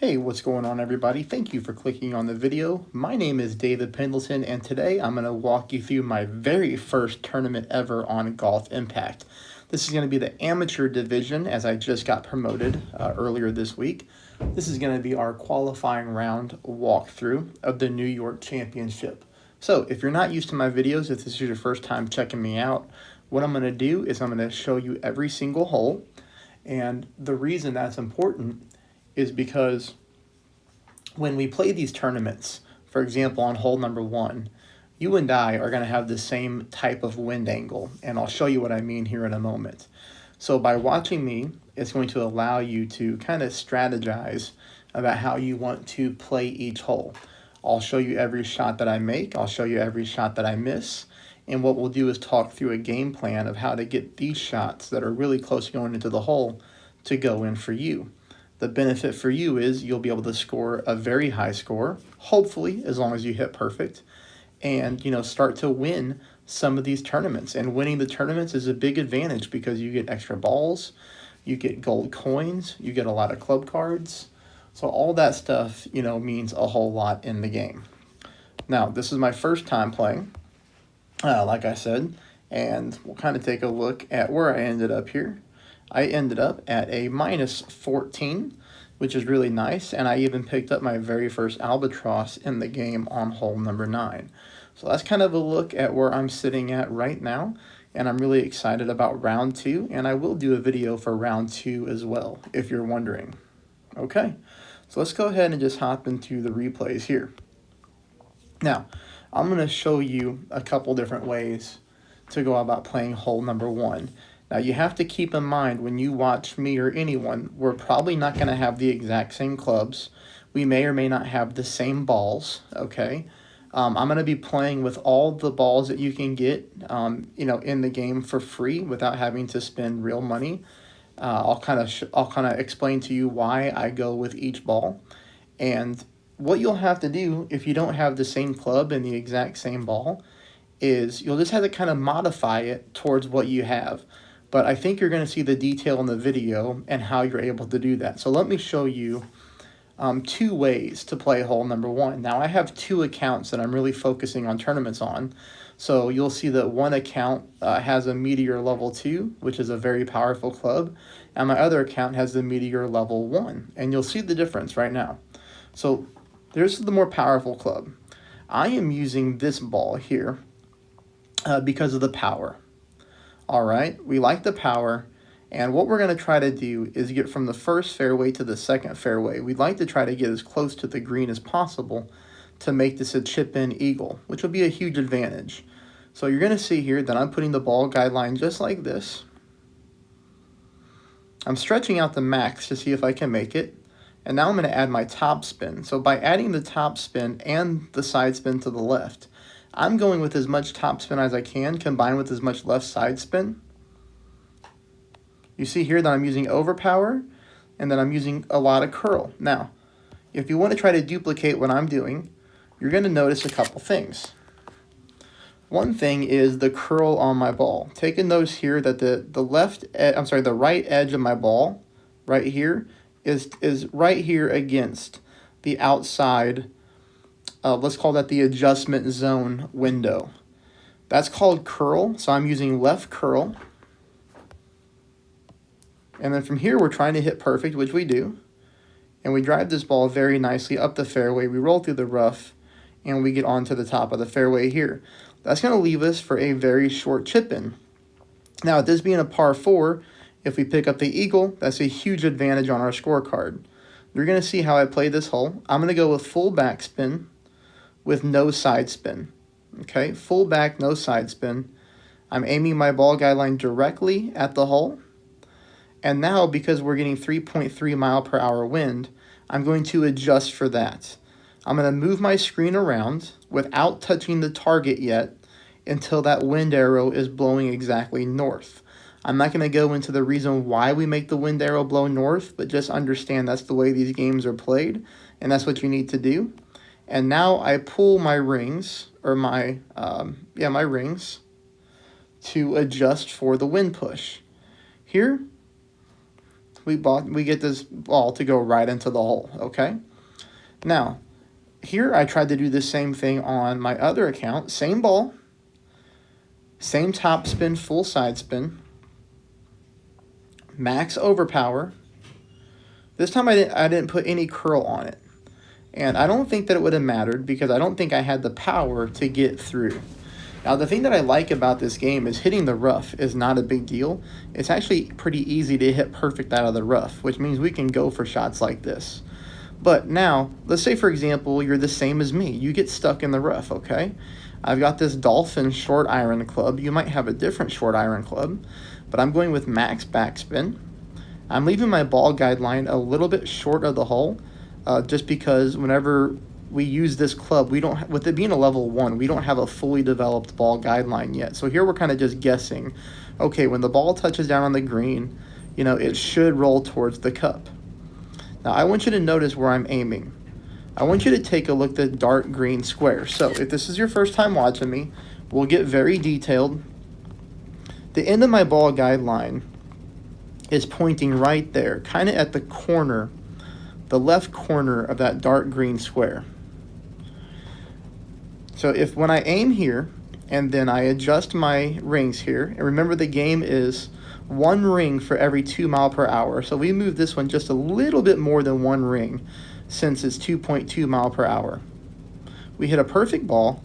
Hey, what's going on everybody? Thank you for clicking on the video. My name is David Pendleton and today I'm going to walk you through my very first tournament ever on Golf Impact. This is going to be the amateur division as I just got promoted earlier this week. This is going to be our qualifying round walkthrough of the New York Championship. So if you're not used to my videos, if this is your first time checking me out, what I'm going to do is I'm going to show you every single hole. And the reason that's important is because when we play these tournaments, for example, on hole number 1, you and I are going to have the same type of wind angle, and I'll show you what I mean here in a moment. So by watching me, it's going to allow you to kind of strategize about how you want to play each hole. I'll show you every shot that I make, I'll show you every shot that I miss, and what we'll do is talk through a game plan of how to get these shots that are really close to going into the hole to go in for you. The benefit for you is you'll be able to score a very high score, hopefully, as long as you hit perfect, and start to win some of these tournaments. And winning the tournaments is a big advantage because you get extra balls, you get gold coins, you get a lot of club cards. So all that stuff, means a whole lot in the game. Now, this is my first time playing, like I said, and we'll kind of take a look at where I ended up here. I ended up at a -14, which is really nice, and I even picked up my very first albatross in the game on hole number 9. So that's kind of a look at where I'm sitting at right now, and I'm really excited about round 2, and I will do a video for round 2 as well, if you're wondering. Okay, so let's go ahead and just hop into the replays here. Now, I'm going to show you a couple different ways to go about playing hole number 1. Now, you have to keep in mind when you watch me or anyone, we're probably not going to have the exact same clubs. We may or may not have the same balls, okay? I'm going to be playing with all the balls that you can get, in the game for free without having to spend real money. I'll kind of explain to you why I go with each ball. And what you'll have to do if you don't have the same club and the exact same ball is you'll just have to kind of modify it towards what you have. But I think you're going to see the detail in the video and how you're able to do that. So let me show you 2 ways to play hole number 1. Now I have 2 accounts that I'm really focusing on tournaments on. So you'll see that one account has a Meteor level 2, which is a very powerful club. And my other account has the Meteor level 1. And you'll see the difference right now. So there's the more powerful club. I am using this ball here because of the power. All right, we like the power, and what we're going to try to do is get from the first fairway to the second fairway. We'd like to try to get as close to the green as possible to make this a chip-in eagle, which will be a huge advantage. So you're going to see here that I'm putting the ball guideline just like this. I'm stretching out the max to see if I can make it, and now I'm going to add my top spin. So by adding the top spin and the side spin to the left, I'm going with as much top spin as I can, combined with as much left side spin. You see here that I'm using overpower, and then I'm using a lot of curl. Now, if you want to try to duplicate what I'm doing, you're going to notice a couple things. One thing is the curl on my ball. Take a notice here that the right edge of my ball, right here, is right here against the outside. Let's call that the adjustment zone window. That's called curl, so I'm using left curl. And then from here, we're trying to hit perfect, which we do. And we drive this ball very nicely up the fairway. We roll through the rough, and we get onto the top of the fairway here. That's going to leave us for a very short chip-in. Now, with this being a par 4, if we pick up the eagle, that's a huge advantage on our scorecard. You're going to see how I play this hole. I'm going to go with full backspin with no side spin. Okay, full back, no side spin. I'm aiming my ball guideline directly at the hole. And now, because we're getting 3.3 mile per hour wind, I'm going to adjust for that. I'm going to move my screen around without touching the target yet until that wind arrow is blowing exactly north. I'm not going to go into the reason why we make the wind arrow blow north, but just understand that's the way these games are played, and that's what you need to do. And now I pull my rings, or my rings, to adjust for the wind push. Here, we get this ball to go right into the hole, okay? Now, here I tried to do the same thing on my other account. Same ball, same top spin, full side spin, max overpower. This time I didn't put any curl on it. And I don't think that it would have mattered because I don't think I had the power to get through. Now, the thing that I like about this game is hitting the rough is not a big deal. It's actually pretty easy to hit perfect out of the rough, which means we can go for shots like this. But now, let's say, for example, you're the same as me. You get stuck in the rough, okay? I've got this Dolphin short iron club. You might have a different short iron club, but I'm going with max backspin. I'm leaving my ball guideline a little bit short of the hole, just because whenever we use this club, we don't, with it being a level 1, we don't have a fully developed ball guideline yet. So here we're kind of just guessing, okay, when the ball touches down on the green, you know, it should roll towards the cup. Now I want you to notice where I'm aiming. I want you to take a look at the dark green square. So if this is your first time watching me, we'll get very detailed. The end of my ball guideline is pointing right there, kind of at the corner, the left corner of that dark green square. So if when I aim here and then I adjust my rings here, and remember the game is 1 ring for every 2 miles per hour. So we move this one just a little bit more than 1 ring since it's 2.2 miles per hour. We hit a perfect ball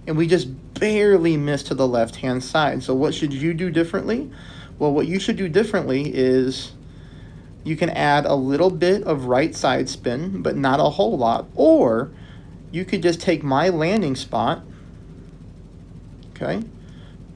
and we just barely missed to the left-hand side. So what should you do differently? Well, what you should do differently is you can add a little bit of right side spin, but not a whole lot. Or you could just take my landing spot, okay?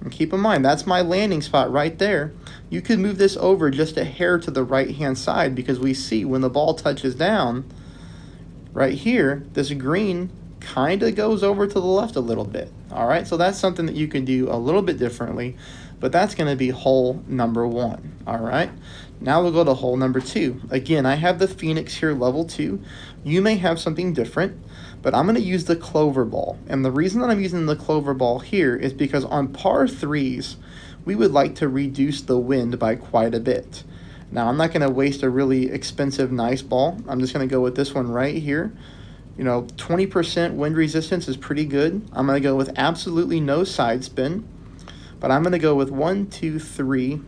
And keep in mind, that's my landing spot right there. You could move this over just a hair to the right-hand side because we see when the ball touches down, right here, this green kind of goes over to the left a little bit. All right, so that's something that you can do a little bit differently, but that's going to be hole number 1. All right, now we'll go to hole number 2. Again, I have the Phoenix here, level 2. You may have something different, but I'm going to use the clover ball. And the reason that I'm using the clover ball here is because on par 3s, we would like to reduce the wind by quite a bit. Now, I'm not going to waste a really expensive, nice ball. I'm just going to go with this one right here. You know, 20% wind resistance is pretty good. I'm going to go with absolutely no side spin, but I'm going to go with 1, 2, 3,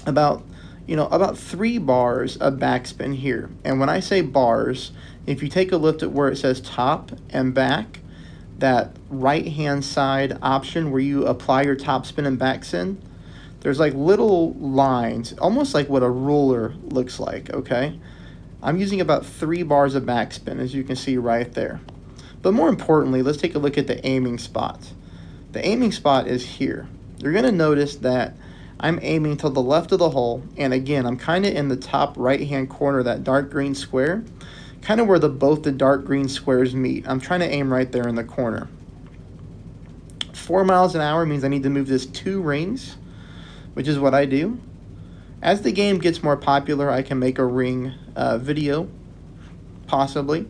about 3 bars of backspin here. And when I say bars, if you take a look at where it says top and back, that right-hand side option where you apply your top spin and backspin, there's like little lines, almost like what a ruler looks like, okay? I'm using about 3 bars of backspin, as you can see right there. But more importantly, let's take a look at the aiming spot. The aiming spot is here. You're going to notice that I'm aiming to the left of the hole, and again, I'm kind of in the top right-hand corner of that dark green square, kind of where both the dark green squares meet. I'm trying to aim right there in the corner. 4 miles an hour means I need to move this 2 rings, which is what I do. As the game gets more popular, I can make a ring video, possibly.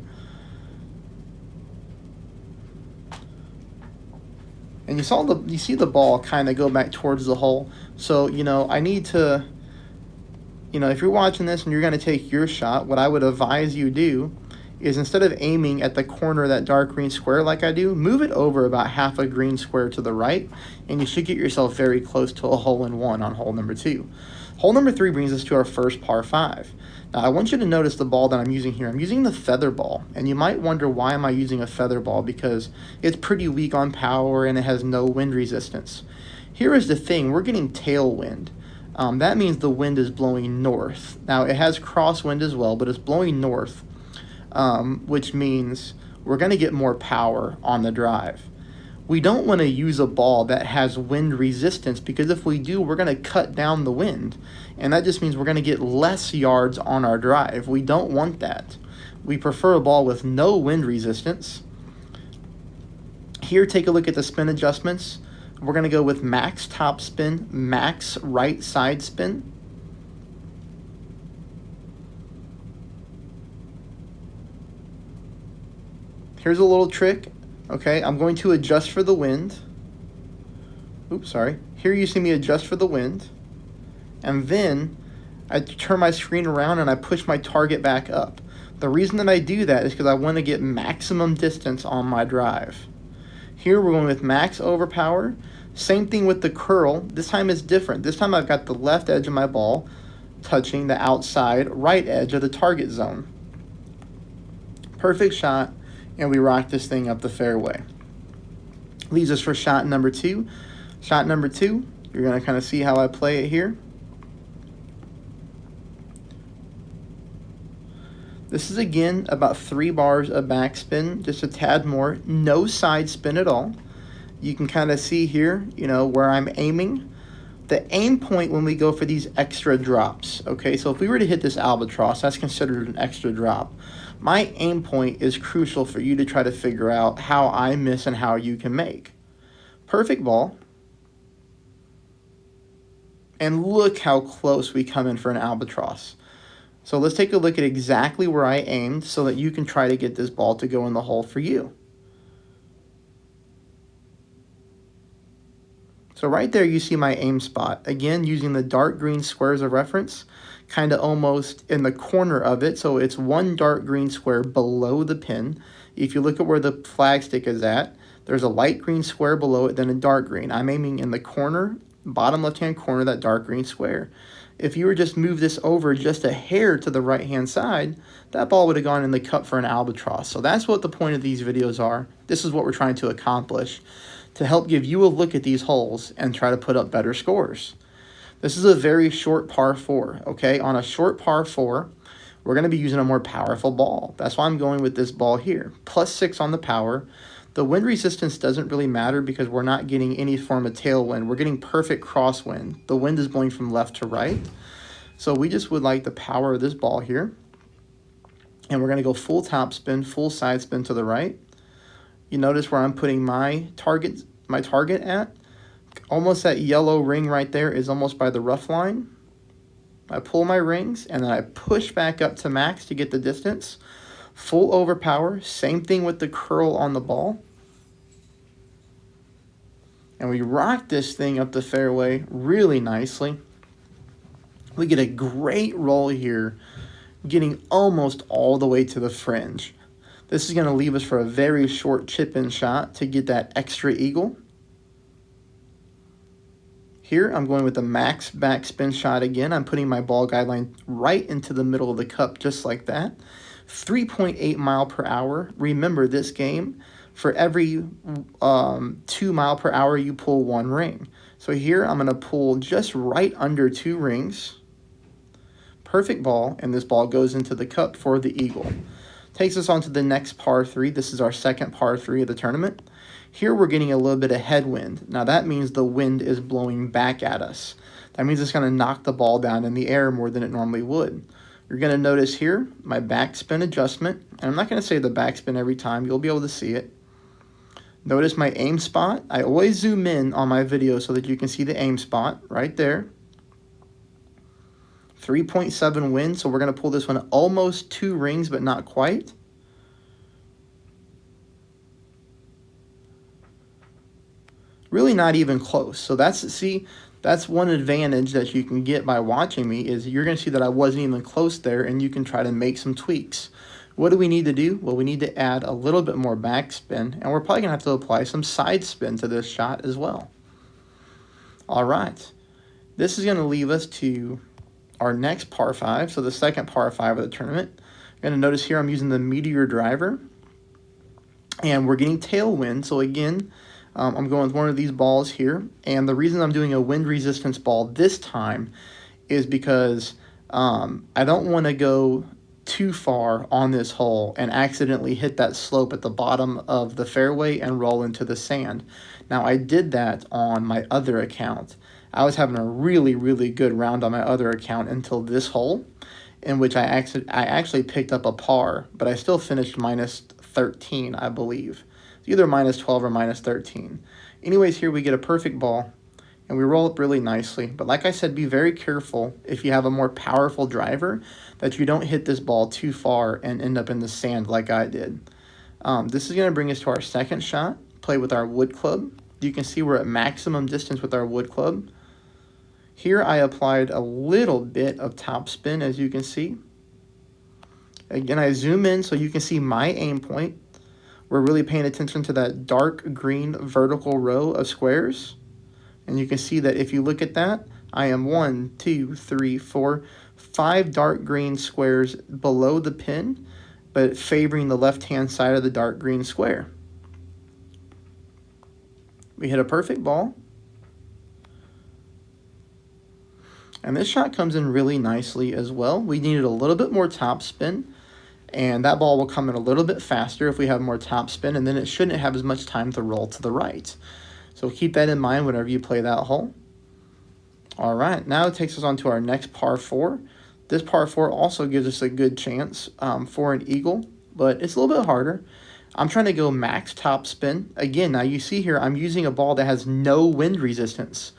And you see the ball kind of go back towards the hole. So, you know, I need to, you know, if you're watching this and you're going to take your shot, what I would advise you do is instead of aiming at the corner of that dark green square like I do, move it over about half a green square to the right, and you should get yourself very close to a hole-in-one on hole number 2. Hole number 3 brings us to our first par 5. Now, I want you to notice the ball that I'm using here. I'm using the feather ball, and you might wonder why am I using a feather ball, because it's pretty weak on power and it has no wind resistance. Here is the thing, we're getting tailwind. That means the wind is blowing north. Now, it has crosswind as well, but it's blowing north, which means we're going to get more power on the drive. We don't want to use a ball that has wind resistance, because if we do, we're going to cut down the wind. And that just means we're going to get less yards on our drive. We don't want that. We prefer a ball with no wind resistance. Here, take a look at the spin adjustments. We're going to go with max top spin, max right side spin. Here's a little trick. Okay, I'm going to adjust for the wind. Oops, sorry. Here you see me adjust for the wind. And then I turn my screen around and I push my target back up. The reason that I do that is because I want to get maximum distance on my drive. Here we're going with max overpower. Same thing with the curl. This time is different. This time I've got the left edge of my ball touching the outside right edge of the target zone. Perfect shot, and we rock this thing up the fairway. Leaves us for shot number 2. Shot number 2, you're going to kind of see how I play it here. This is again about 3 bars of backspin, just a tad more, no side spin at all. You can kind of see here, where I'm aiming. The aim point when we go for these extra drops, okay? So if we were to hit this albatross, that's considered an extra drop. My aim point is crucial for you to try to figure out how I miss and how you can make. Perfect ball. And look how close we come in for an albatross. So let's take a look at exactly where I aimed so that you can try to get this ball to go in the hole for you. So right there you see my aim spot. Again, using the dark green square as a reference, kind of almost in the corner of it. So it's one dark green square below the pin. If you look at where the flagstick is at, there's a light green square below it, then a dark green. I'm aiming in the corner, bottom left-hand corner, that dark green square. If you were just move this over just a hair to the right-hand side, that ball would have gone in the cup for an albatross. So that's what the point of these videos are. This is what we're trying to accomplish, to help give you a look at these holes and try to put up better scores. This is a very short par 4, okay? On a short par 4, we're going to be using a more powerful ball. That's why I'm going with this ball here. +6 on the power. The wind resistance doesn't really matter because we're not getting any form of tailwind. We're getting perfect crosswind. The wind is blowing from left to right. So we just would like the power of this ball here. And we're going to go full top spin, full side spin to the right. You notice where I'm putting my target at. Almost that yellow ring right there is almost by the rough line. I pull my rings and then I push back up to max to get the distance. Full overpower, same thing with the curl on the ball. And we rock this thing up the fairway really nicely. We get a great roll here, getting almost all the way to the fringe. This is going to leave us for a very short chip-in shot to get that extra eagle. Here, I'm going with the max backspin shot again. I'm putting my ball guideline right into the middle of the cup, just like that. 3.8 mile per hour. Remember this game, for every 2 mile per hour, you pull 1 ring. So here, I'm going to pull just right under 2 rings. Perfect ball, and this ball goes into the cup for the eagle. Takes us on to the next par 3. This is our second par 3 of the tournament. Here we're getting a little bit of headwind. Now that means the wind is blowing back at us. That means it's going to knock the ball down in the air more than it normally would. You're going to notice here my backspin adjustment. And I'm not going to say the backspin every time. You'll be able to see it. Notice my aim spot. I always zoom in on my video so that you can see the aim spot right there. 3.7 wind, so we're going to pull this one almost 2 rings, but not quite. Really not even close. So that's one advantage that you can get by watching me, is you're going to see that I wasn't even close there, and you can try to make some tweaks. What do we need to do? Well, we need to add a little bit more backspin, and we're probably going to have to apply some side spin to this shot as well. All right. This is going to leave us to our next par 5, so the second par 5 of the tournament. You're going to notice here I'm using the Meteor driver, and we're getting tailwind. So again, I'm going with one of these balls here, and the reason I'm doing a wind resistance ball this time is because I don't want to go too far on this hole and accidentally hit that slope at the bottom of the fairway and roll into the sand. Now, I did that on my other account. I was having a really, really good round on my other account until this hole, in which I actually picked up a par, but I still finished minus 13, I believe. It's either minus 12 or minus 13. Anyways, here we get a perfect ball, and we roll up really nicely. But like I said, be very careful if you have a more powerful driver that you don't hit this ball too far and end up in the sand like I did. This is going to bring us to our second shot. Play with our wood club. You can see we're at maximum distance with our wood club. Here I applied a little bit of top spin, as you can see. Again, I zoom in so you can see my aim point. We're really paying attention to that dark green vertical row of squares. And you can see that if you look at that, I am 1, 2, 3, 4, 5 dark green squares below the pin, but favoring the left-hand side of the dark green square. We hit a perfect ball. And this shot comes in really nicely as well. We needed a little bit more top spin, and that ball will come in a little bit faster if we have more top spin, and then it shouldn't have as much time to roll to the right. So keep that in mind whenever you play that hole. All right, now it takes us on to our next par 4. This par 4 also gives us a good chance for an eagle, but it's a little bit harder. I'm trying to go max top spin. Again, now you see here, I'm using a ball that has no wind resistance.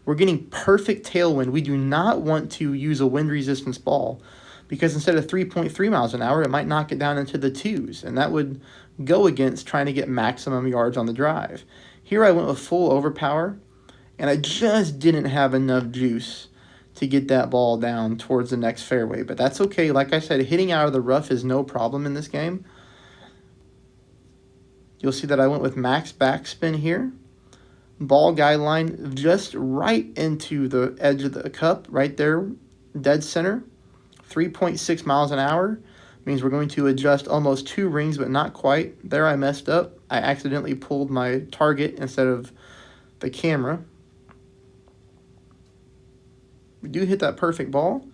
We're getting perfect tailwind. We do not want to use a wind resistance ball because instead of 3.3 miles an hour, it might knock it down into the 2s, and that would go against trying to get maximum yards on the drive. Here I went with full overpower, and I just didn't have enough juice to get that ball down towards the next fairway, but that's okay. Like I said, hitting out of the rough is no problem in this game. You'll see that I went with max backspin here. Ball guideline just right into the edge of the cup, right there, dead center. 3.6 miles an hour means we're going to adjust almost 2 rings, but not quite. There I messed up. I accidentally pulled my target instead of the camera. We do hit that perfect ball,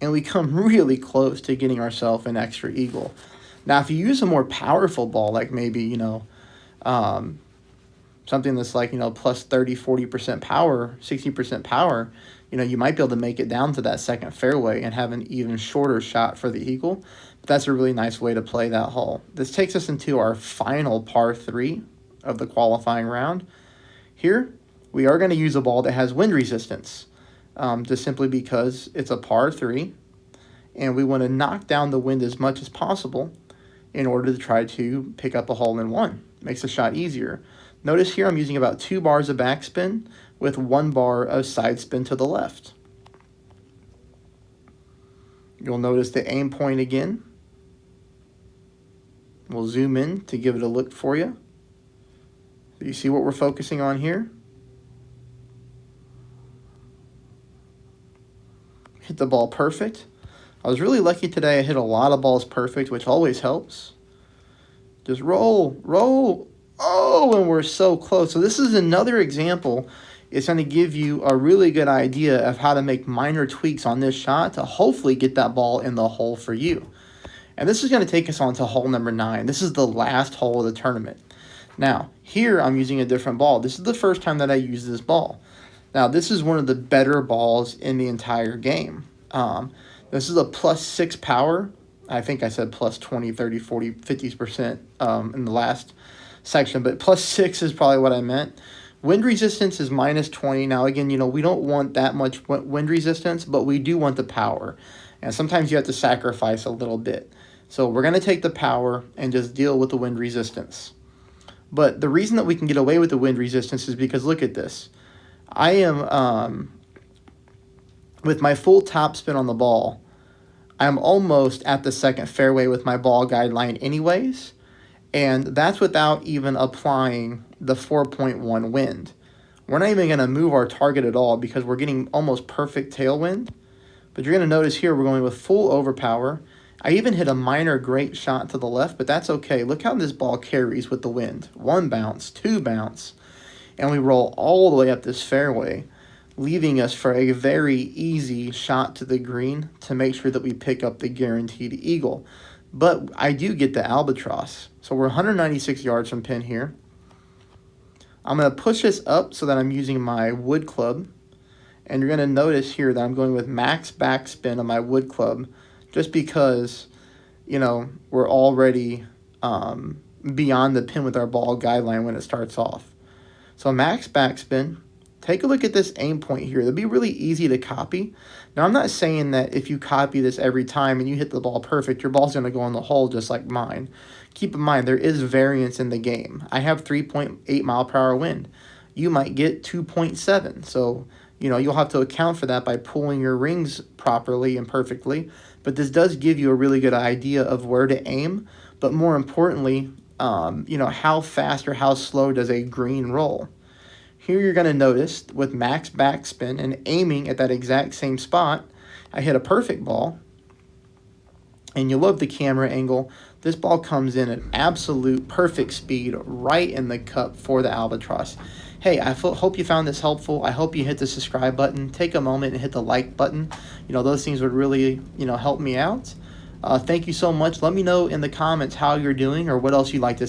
and we come really close to getting ourselves an extra eagle. Now, if you use a more powerful ball, like maybe, something that's like, plus 30, 40% power, 60% power, you might be able to make it down to that second fairway and have an even shorter shot for the eagle. But that's a really nice way to play that hole. This takes us into our final par 3 of the qualifying round. Here, we are going to use a ball that has wind resistance, just simply because it's a par 3, and we want to knock down the wind as much as possible in order to try to pick up a hole-in-one. Makes the shot easier. Notice here I'm using about 2 bars of backspin with 1 bar of side spin to the left. You'll notice the aim point again. We'll zoom in to give it a look for you. So you see what we're focusing on here? Hit the ball perfect. I was really lucky today. I hit a lot of balls perfect, which always helps. Just roll, roll. Oh, and we're so close. So this is another example. It's going to give you a really good idea of how to make minor tweaks on this shot to hopefully get that ball in the hole for you. And this is going to take us on to hole number 9. This is the last hole of the tournament. Now, here I'm using a different ball. This is the first time that I use this ball. Now, this is one of the better balls in the entire game. This is a plus 6 power. I think I said plus 20, 30, 40, 50% in the last section, but plus 6 is probably what I meant. Wind resistance is minus 20. Now, again, we don't want that much wind resistance, but we do want the power. And sometimes you have to sacrifice a little bit. So we're going to take the power and just deal with the wind resistance. But the reason that we can get away with the wind resistance is because look at this. I am, with my full top spin on the ball, I'm almost at the second fairway with my ball guideline anyways. And that's without even applying the 4.1 wind. We're not even going to move our target at all because we're getting almost perfect tailwind. But you're going to notice here we're going with full overpower. I even hit a minor great shot to the left, but that's okay. Look how this ball carries with the wind. 1 bounce, 2 bounce, and we roll all the way up this fairway, leaving us for a very easy shot to the green to make sure that we pick up the guaranteed eagle. But I do get the albatross. So we're 196 yards from pin here. I'm going to push this up so that I'm using my wood club. And you're going to notice here that I'm going with max backspin on my wood club just because, we're already beyond the pin with our ball guideline when it starts off. So max backspin. Take a look at this aim point here. It'll be really easy to copy. Now, I'm not saying that if you copy this every time and you hit the ball perfect, your ball's going to go in the hole just like mine. Keep in mind, there is variance in the game. I have 3.8 mile per hour wind. You might get 2.7. So, You'll have to account for that by pulling your rings properly and perfectly, but this does give you a really good idea of where to aim, but more importantly, how fast or how slow does a green roll. Here you're going to notice with max backspin and aiming at that exact same spot, I hit a perfect ball, and you love the camera angle. This ball comes in at absolute perfect speed right in the cup for the Albatross. Hey, I hope you found this helpful. I hope you hit the subscribe button. Take a moment and hit the like button. Those things would really, help me out. Thank you so much. Let me know in the comments how you're doing or what else you'd like to see.